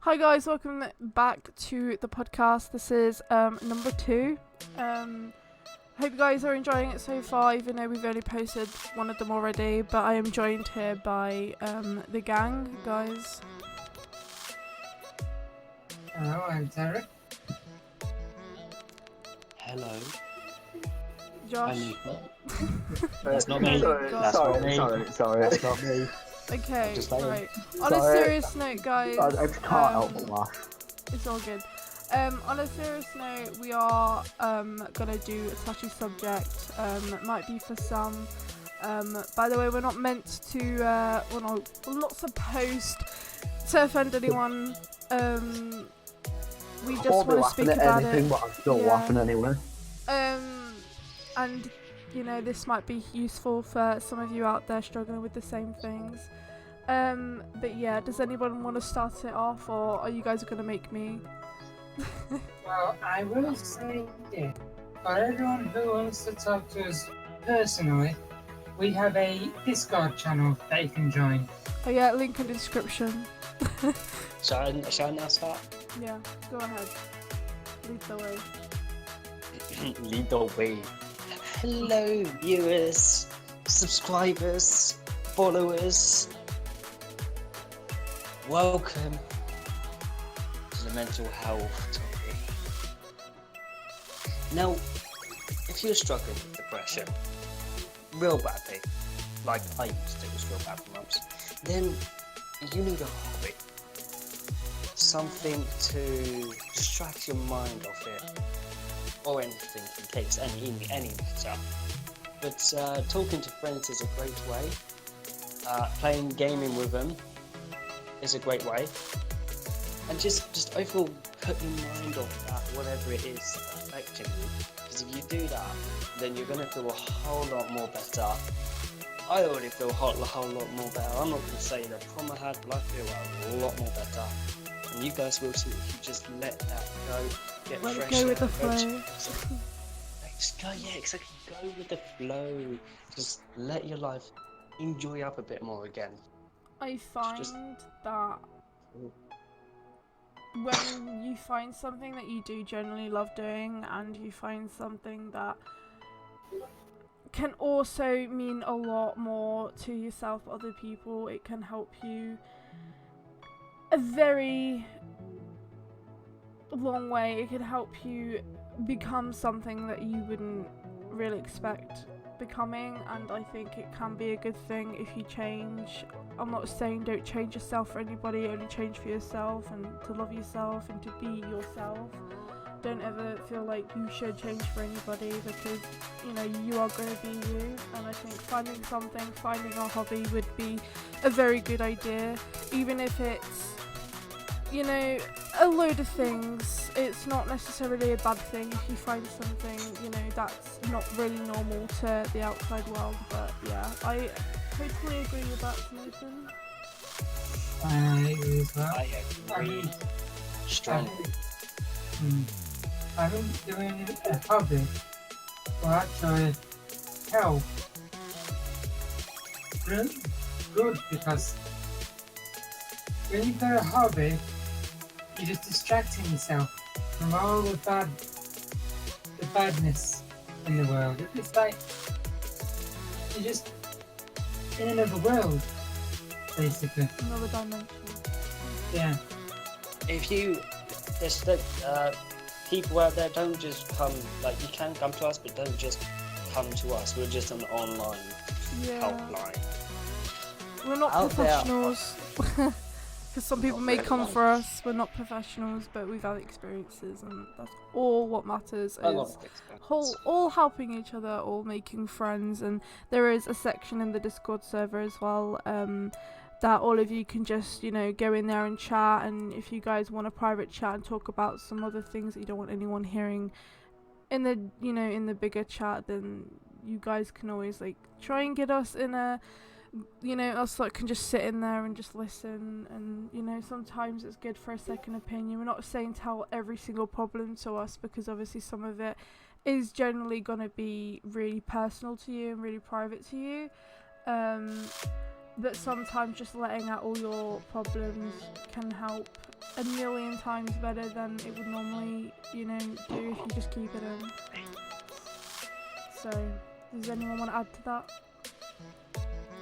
Hi guys, welcome back to the podcast. This is number 2. Hope you guys are enjoying it so far, even though we've only posted one of them already. But I am joined here by the gang, guys. Hello, I'm Tarek. Hello. Josh. That's not me. That's not me. Sorry. That's not me. Okay, Just saying. right. On a serious note, guys. I just can't help but laugh. It's all good. On a serious note, we are gonna do a touchy subject. It might be for some. By the way, we're not meant to. We're not supposed to offend anyone. We just want to speak about it. But I'm still laughing anyway. And you know, this might be useful for some of you out there struggling with the same things. But yeah, does anyone want to start it off, or are you guys gonna make me? Well, I will say this. For everyone who wants to talk to us personally, we have a Discord channel that you can join. Oh yeah, link in the description. Shall I announce that? Yeah, go ahead. Lead the way. Lead the way. Hello, viewers, subscribers, followers. Welcome to the mental health topic. Now, if you're struggling with depression, real badly, like I used to, it was real bad for months, then you need a hobby. Something to distract your mind off it, or anything in case any matter. But talking to friends is a great way. Playing gaming with them is a great way. And just overall put your mind off that, whatever it is affecting you. Because if you do that, then you're gonna feel a whole lot more better. I already feel a whole lot more better. I'm not gonna say the problem I had, but I feel a lot more better. And you guys will too if you just let that go. Get Let fresh it go with the air, flow. Just go, yeah, exactly. Go with the flow. Just let your life enjoy up a bit more again. I find that when you find something that you do generally love doing, and you find something that can also mean a lot more to yourself, other people, it can help you a very long way. It can help you become something that you wouldn't really expect becoming, and I think it can be a good thing if you change. I'm not saying don't change yourself for anybody, only change for yourself and to love yourself and to be yourself. Don't ever feel like you should change for anybody, because you know you are going to be you, and I think finding a hobby would be a very good idea, even if it's, you know, a load of things. It's not necessarily a bad thing if you find something, you know, that's not really normal to the outside world. But yeah, I totally agree with that, Nathan. I agree as well. I agree strongly. I think doing a hobby will actually help. Really good, because when you've got a hobby, you're just distracting yourself from all the badness in the world. It's like you're just in another world, basically. Another dimension. Yeah. If you, there's people out there, don't just come, like you can come to us, but don't just come to us. We're just an online helpline. We're not Out there- professionals. Because some people may come for us. We're not professionals, but we've had experiences, and that's all what matters. A lot Is of experience. all helping each other, all making friends. And there is a section in the Discord server as well, that all of you can just, you know, go in there and chat. And if you guys want a private chat and talk about some other things that you don't want anyone hearing in the, you know, in the bigger chat, then you guys can always like try and get us in a, you know, us that can just sit in there and just listen. And you know, sometimes it's good for a second opinion. We're not saying tell every single problem to us, because obviously some of it is generally going to be really personal to you and really private to you. But sometimes just letting out all your problems can help a million times better than it would normally, do if you just keep it in. So, does anyone want to add to that?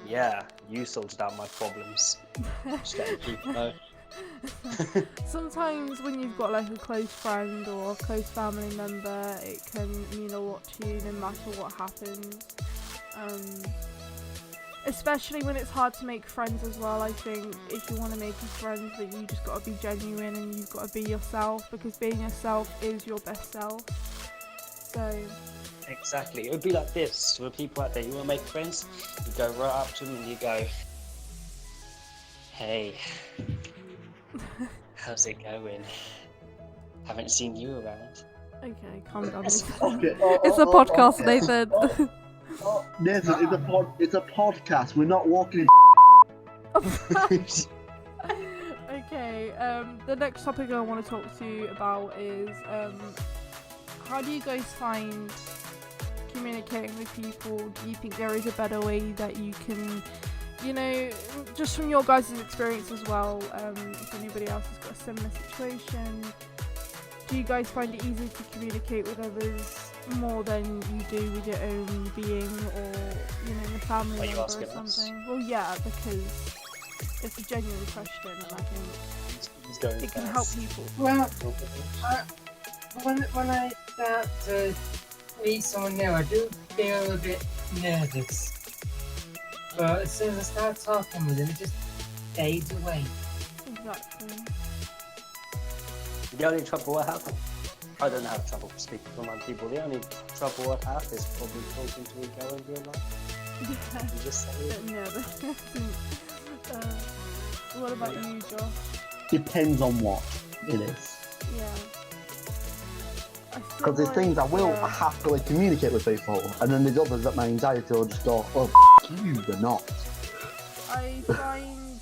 Yeah, you sorted out my problems. Just letting people know. Sometimes when you've got like a close friend or a close family member, it can mean a lot to you no matter what happens. Especially when it's hard to make friends as well. I think if you want to make friends, that you just got to be genuine and you've got to be yourself, because being yourself is your best self. So Exactly. It would be like this. For people out there, you want to make friends, you go right up to them and you go, hey, how's it going? Haven't seen you around. okay, calm down. Okay. It's a podcast, Nathan. Nathan, it's a podcast. We're not walking. Okay, the next topic I want to talk to you about is how do you guys find communicating with people? Do you think there is a better way that you can, just from your guys' experience as well, if anybody else has got a similar situation, do you guys find it easy to communicate with others more than you do with your own being, or your family Are you member or asking us? something? Well, yeah, because it's a genuine question, and I think it can help people. Well, when I start to meet someone new, I do feel a bit nervous. But as soon as I start talking with them, it just fades away. Exactly. The only trouble I have, I don't have trouble speaking to other people. The only trouble I have is probably talking to a girl in real life. Yeah. You just say it. Nervous. What about you, Josh? Depends on what it is. Yeah. Because there's things I will happily communicate with people, and then there's others that my anxiety will just go, oh, you, they're not. I find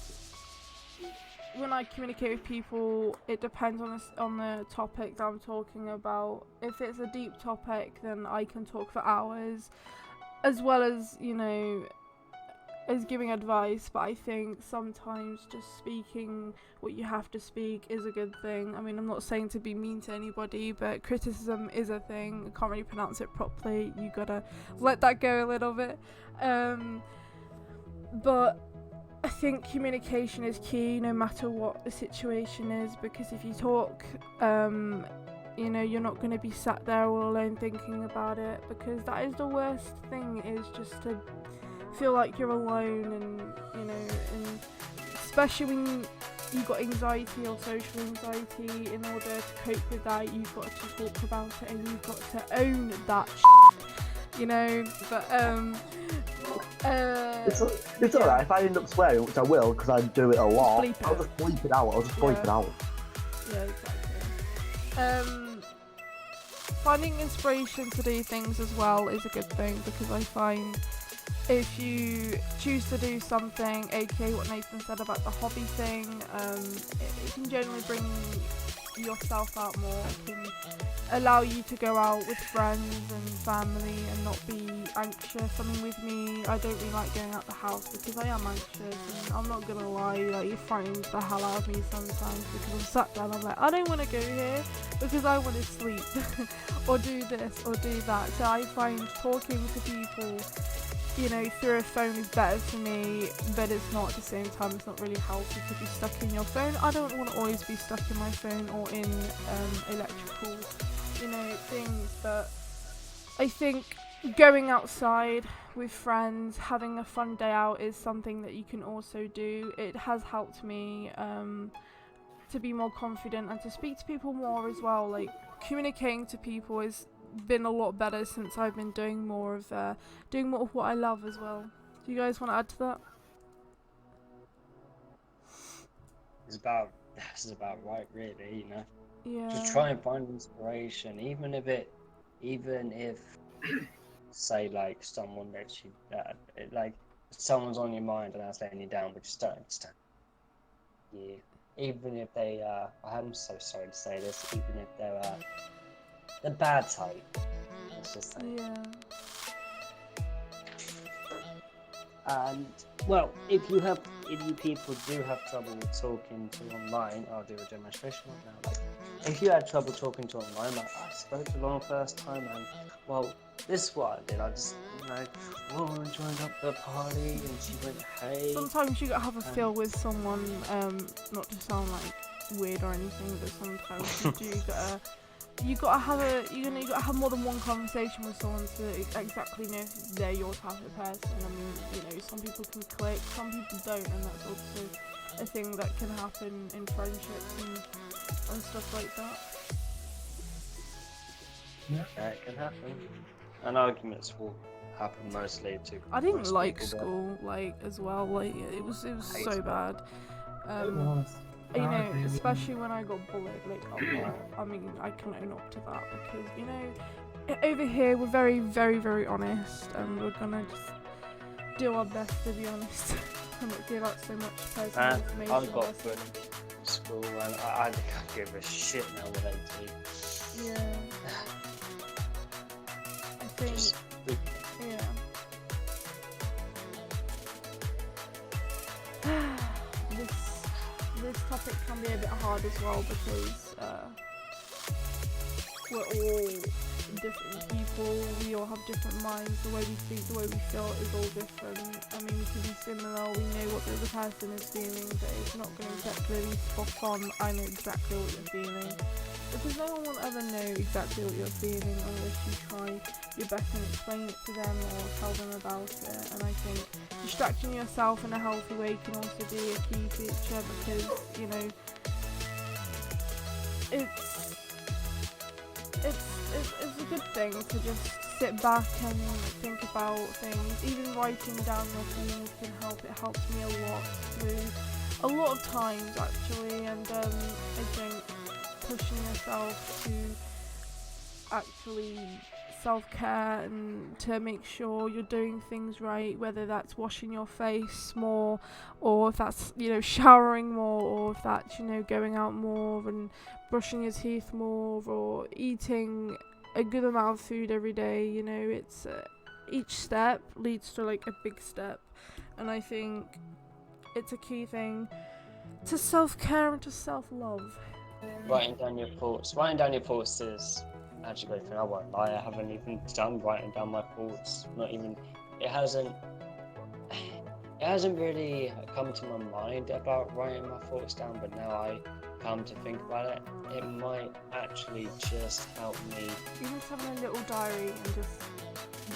when I communicate with people, it depends on the topic that I'm talking about. If it's a deep topic, then I can talk for hours, as well as as giving advice. But I think sometimes just speaking what you have to speak is a good thing. I mean, I'm not saying to be mean to anybody, but criticism is a thing. I can't really pronounce it properly. You gotta let that go a little bit. But I think communication is key no matter what the situation is, because if you talk, you're not going to be sat there all alone thinking about it, because that is the worst thing, is just to feel like you're alone, and especially when you've got anxiety or social anxiety. In order to cope with that, you've got to talk about it and you've got to own that It's alright if I end up swearing, which I will, because I do it a lot. Bleep it. I'll just bleep it out. Yeah, exactly. Finding inspiration to do things as well is a good thing, because I find if you choose to do something, aka what Nathan said about the hobby thing, it can generally bring yourself out more. It can allow you to go out with friends and family and not be anxious. I mean, with me, I don't really like going out the house because I am anxious, and I'm not gonna lie, like, it frightens the hell out of me sometimes, because I'm sat down, I'm like, I don't want to go here because I want to sleep or do this or do that. So I find talking to people through a phone is better for me, but it's not at the same time. It's not really healthy to be stuck in your phone. I don't want to always be stuck in my phone or in electrical, things. But I think going outside with friends, having a fun day out is something that you can also do. It has helped me to be more confident and to speak to people more as well. Like, communicating to people has been a lot better since I've been doing more of what I love as well. Do you guys want to add to that? This is about right, really, Yeah. Just try and find inspiration, even if say like someone that like someone's on your mind and that's letting you down, but just don't. Yeah. Even if they I'm so sorry to say this, even if they're the bad type, let's just say. Yeah. And well, if you people do have trouble talking to online, I'll do a demonstration right now. Like, if you had trouble talking to online, like I spoke to Lauren first time, and well, this is what I did. I just, Lauren joined up the party, and she went, "Hey." Sometimes you gotta have a feel with someone, not to sound like weird or anything, but sometimes you gotta have more than one conversation with someone to exactly know if they're your type of person. I mean, some people can click, some people don't, and that's also a thing that can happen in friendships and stuff like that. Yeah, it can happen. And arguments will happen mostly to. I didn't most like people, school, as well. It was so it. bad. It was. Especially when I got bullied, a lot. I mean, I can own up to that because, over here we're very, very, very honest, and we're gonna just do our best to be honest and not give out so much personal information. I've got good school, and I can't give a shit now what I do. Yeah. I think. Yeah. This topic can be a bit hard as well because we're all different people, we all have different minds, the way we think, the way we feel is all different. I mean, we can be similar, we know what the other person is feeling, but it's not going to exactly be spot on, I know exactly what you're feeling. Because no one will ever know exactly what you're feeling unless you try your best and explain it to them or tell them about it. And I think distracting yourself in a healthy way can also be a key feature because, it's a good thing to just sit back and think about things. Even writing down your feelings can help. It helps me a lot of times actually, and I think pushing yourself to actually self-care and to make sure you're doing things right, whether that's washing your face more, or if that's showering more, or if that's going out more and brushing your teeth more, or eating a good amount of food every day. It's each step leads to a big step, and I think it's a key thing to self-care and to self-love. Writing down your thoughts is actually a great thing. I won't lie, I haven't even done writing down my thoughts. Not even, it hasn't really come to my mind about writing my thoughts down, but now I come to think about it, it might actually just help me. Even just having a little diary and just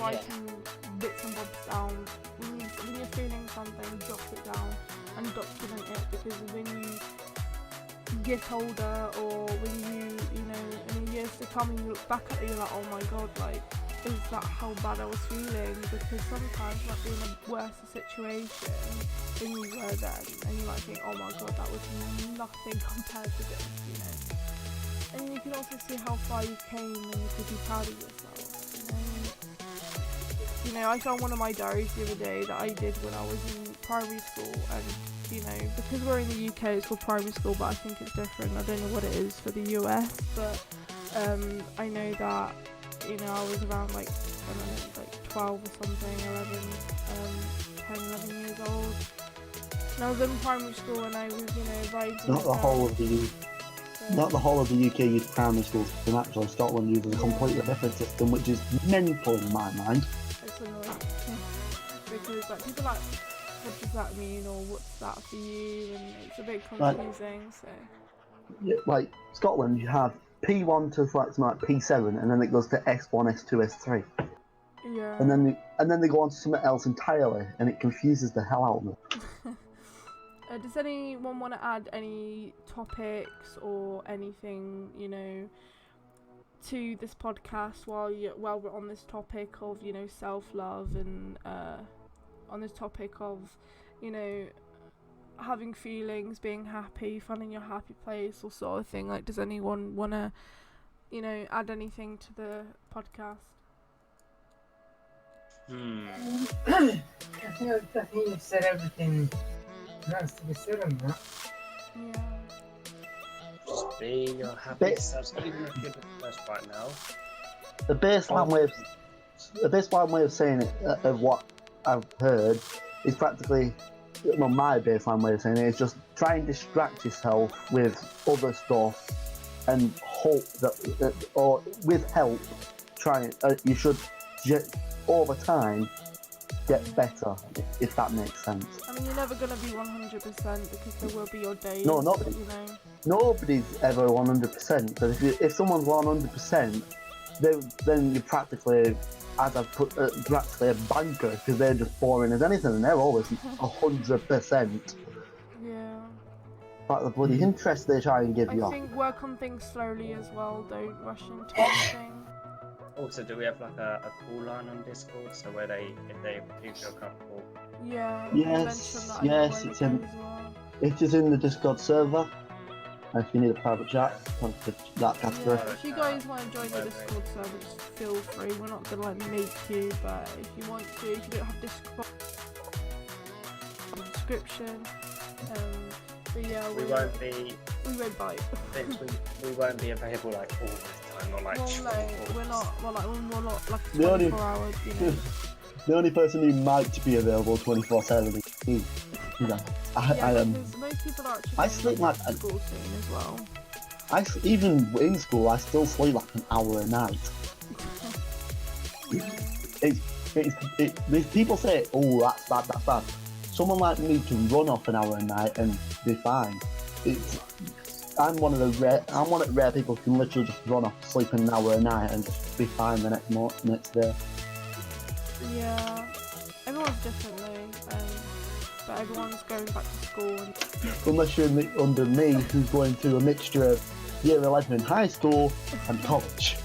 writing bits and bobs down. When you're feeling something, jot it down and document it, because when you get older, or when you in years to come and you look back at it, you're like, oh my god, is that how bad I was feeling? Because sometimes you might be in a worse situation than you were then, and you might think, oh my god, that was nothing compared to this, And you can also see how far you came, and you could be proud of yourself, I found one of my diaries the other day that I did when I was in primary school, and because we're in the UK, it's called primary school, but I think it's different. I don't know what it is for the US, but I know that I was around 12 or something, 11, 10, 11 years old, and I was in primary school, and I was writing. Not the whole of the UK use primary schools. And actually, Scotland uses a completely different system, which is mental in my mind. It's annoying because people are like, what does that mean, or what's that for you, and it's a bit confusing. Scotland, you have P1 to P7, and then it goes to S1, S2, S3. Yeah. And then they go on to something else entirely, and it confuses the hell out of me. Does anyone want to add any topics or anything, to this podcast while we're on this topic of self-love, and on this topic of having feelings, being happy, finding your happy place, or sort of thing? Does anyone want to add anything to the podcast? I think you've said everything there has to be said on that. Yeah. Just be your happy self, even if you're depressed right now. The baseline way of saying it, of what I've heard, is practically, well, my baseline way of saying it is just try and distract yourself with other stuff and hope that, or with help, you should over time get better, if that makes sense. I mean, you're never gonna be 100% because there will be your days. No, nobody. You know. Nobody's ever 100%. But if someone's 100%, then you're practically, as I've put, practically a banker, because they're just boring as anything, and they're always 100%. Yeah. Like the bloody interest they try and give I you. think work on things slowly as well. Don't rush into anything. Also, do we have like a call line on Discord, so where if they do feel comfortable? Yeah. Yes, it's in. As well. It is in the Discord server. If you need a private chat, come to that category. Yeah, if you guys want to join the Discord server, just feel free. We're not gonna like make you, but if you want to, if you don't have Discord description, but yeah, We won't be. we won't bite. Since we won't be available like all the time, or like. Well, no, we're not. We're not like The only- 24 hours. You know. The only person who might be available 24/7 is me. You know, I am. Because most people are actually I going sleep back like to school soon as well. Even in school, I still sleep like an hour a night. These people say, "Oh, that's bad, that's bad." Someone like me can run off an hour a night and be fine. I'm one of the rare people who can literally just run off, sleep an hour a night, and just be fine the next day. Yeah, everyone's differently, but everyone's going back to school. And Unless you're under me, who's going to a mixture of year 11 in high school and college.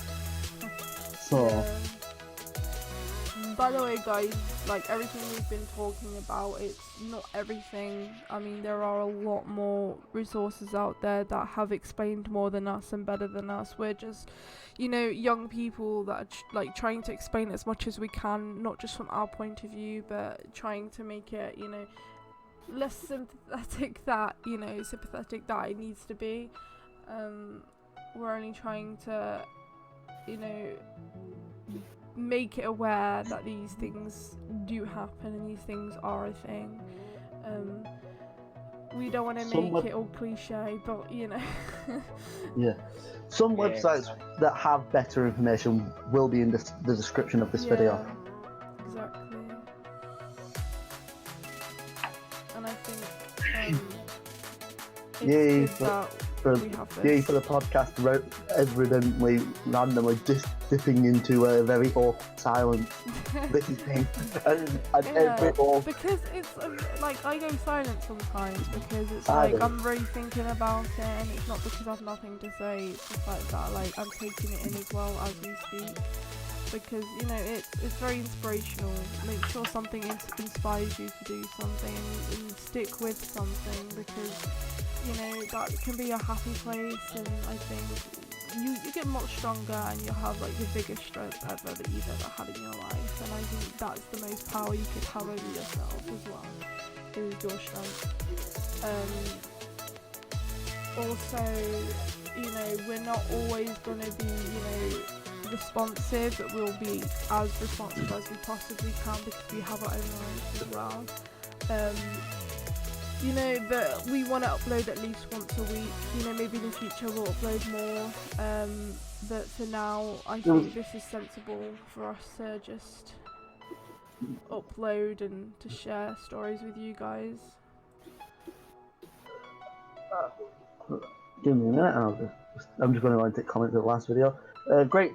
So. yeah. By the way, guys, like everything we've been talking about, it's not everything. I mean, there are a lot more resources out there that have explained more than us and better than us. We're just, young people that are trying to explain as much as we can, not just from our point of view, but trying to make it, less sympathetic sympathetic that it needs to be. We're only trying to, make it aware that these things do happen and these things are a thing. We don't want to make it all cliche, but Yeah. Some websites that have better information will be in the description of this video. Exactly. And I think Yay it's good that for we have this. the podcast, evidently randomly dipping into a very awkward silence. This is me. And every because it's I go silent sometimes because it's I do. I'm really thinking about it, and it's not because I've nothing to say. It's just like that. I'm taking it in as well as we speak, because it's very inspirational. Make sure something inspires you to do something and stick with something, because that can be a happy place, and I think you get much stronger and you'll have the biggest strength ever that you've ever had in your life, and I think that's the most power you could have over yourself as well, is your strength. Also, we're not always going to be responsive, but we'll be as responsive as we possibly can because we have our own lives as well. But we want to upload at least once a week. Maybe in the future we'll upload more. But for now, I think this is sensible for us to just upload and to share stories with you guys. Give me a minute. I'm just going to take comment to the last video. Great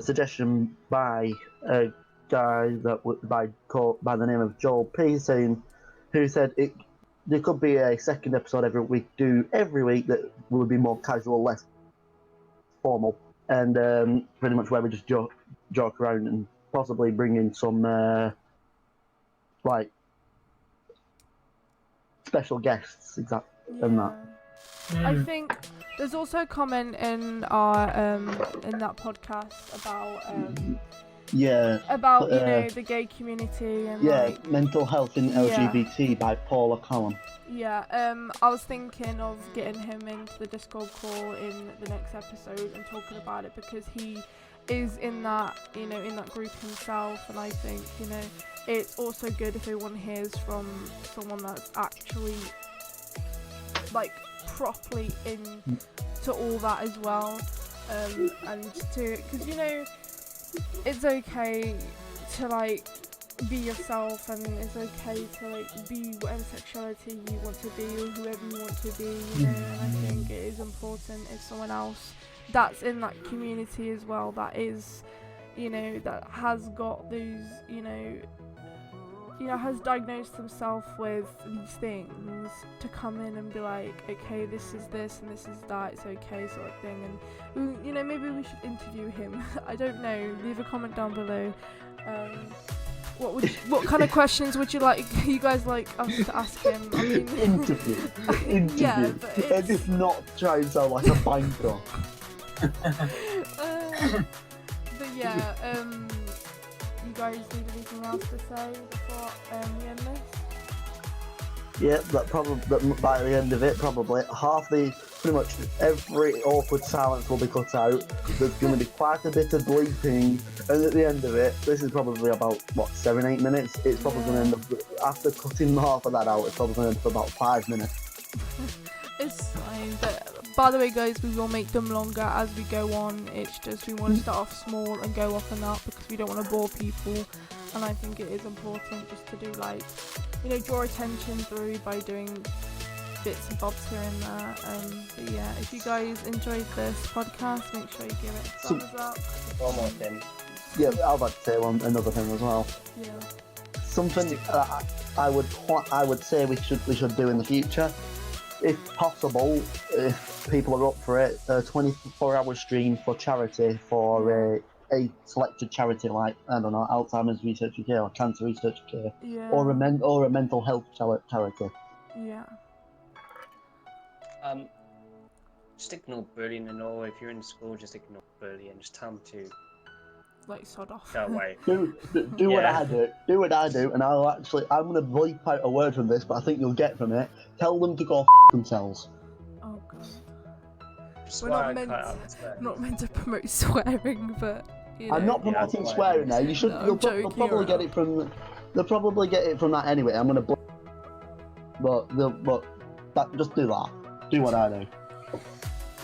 suggestion by a guy by the name of Joel P. who said there could be a second episode every week that will be more casual, less formal, and pretty much where we just joke around and possibly bring in some special guests, and that. I think there's also a comment in our in that podcast about the gay community and mental health in LGBT by Paula Collum. I was thinking of getting him into the Discord call in the next episode and talking about it, because he is in that, you know, in that group himself. And I think, you know, it's also good if everyone hears from someone that's actually like properly into all that as well. And to, because, you know, it's okay to like be yourself, and it's okay to like be whatever sexuality you want to be or whoever you want to be, you know. And I think it is important if someone else that's in that community as well, that is, you know, that has got those, you know, has diagnosed themselves with these things, to come in and be like, okay, this is this and this is that, it's okay, sort of thing. And, you know, maybe we should interview him. I don't know, leave a comment down below. What kind of questions would you like, you guys like us to ask him? I mean, Interview. Yeah, but it's... And just not try and sound like a banker. But yeah, you guys need anything else to say before we end this? Yeah, that by the end of it, probably pretty much every awkward silence will be cut out. There's going to be quite a bit of bleeping, and at the end of it, this is probably about, what, 7-8 minutes? It's probably going to end up, after cutting half of that out, it's probably going to end up about 5 minutes. It's fine, but by the way, guys, we will make them longer as we go on. It's just we want to start off small and go off and up, because we don't want to bore people, and I think it is important just to do, like, you know, draw attention through by doing bits and bobs here and there. But yeah, if you guys enjoyed this podcast, make sure you give it a thumbs up. One more thing. Yeah, I was about to say another thing as well. Yeah. Something I would say we should do in the future, if possible, if people are up for it, a 24-hour stream for charity for a selected charity, like, I don't know, Alzheimer's Research UK or Cancer Research UK, Yeah. or a mental health charity. Yeah. Just ignore bullying and all. If you're in school, just ignore bullying. Just tell them to Like, sod off. go away. Do what I do. Do what I do, and I'm gonna bleep out a word from this, but I think you'll get from it. Tell them to go themselves. Oh god. Swear We're I not cut out the swear. not meant to promote swearing, but you know. I'm not promoting swearing now. You should. No, They'll I'm joking, probably get it from. They'll probably get it from that anyway. I'm gonna. But just do that. Do what I do.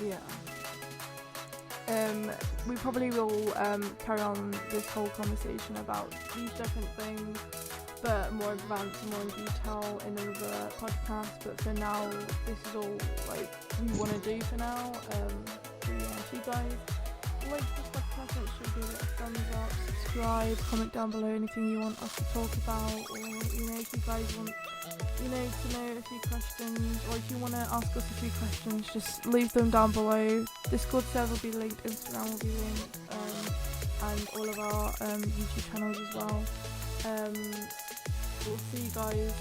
Yeah. We probably will carry on this whole conversation about these different things, but more advanced, more in detail in another podcast. But for now, this is all like we want to do for now. So yeah, if you guys like this podcast, make sure you give it a thumbs up, subscribe, comment down below anything you want us to talk about, or you know, if you guys want, you know, to know a few questions, or if you want to ask us a few questions, just leave them down below. Discord server will be linked, Instagram will be linked, and all of our YouTube channels as well. We'll see you guys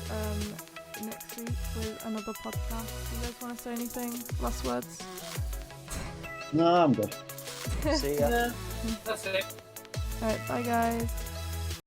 next week with another podcast. You guys want to say anything? Last words? No, I'm good. See ya. That's it. Alright, bye guys.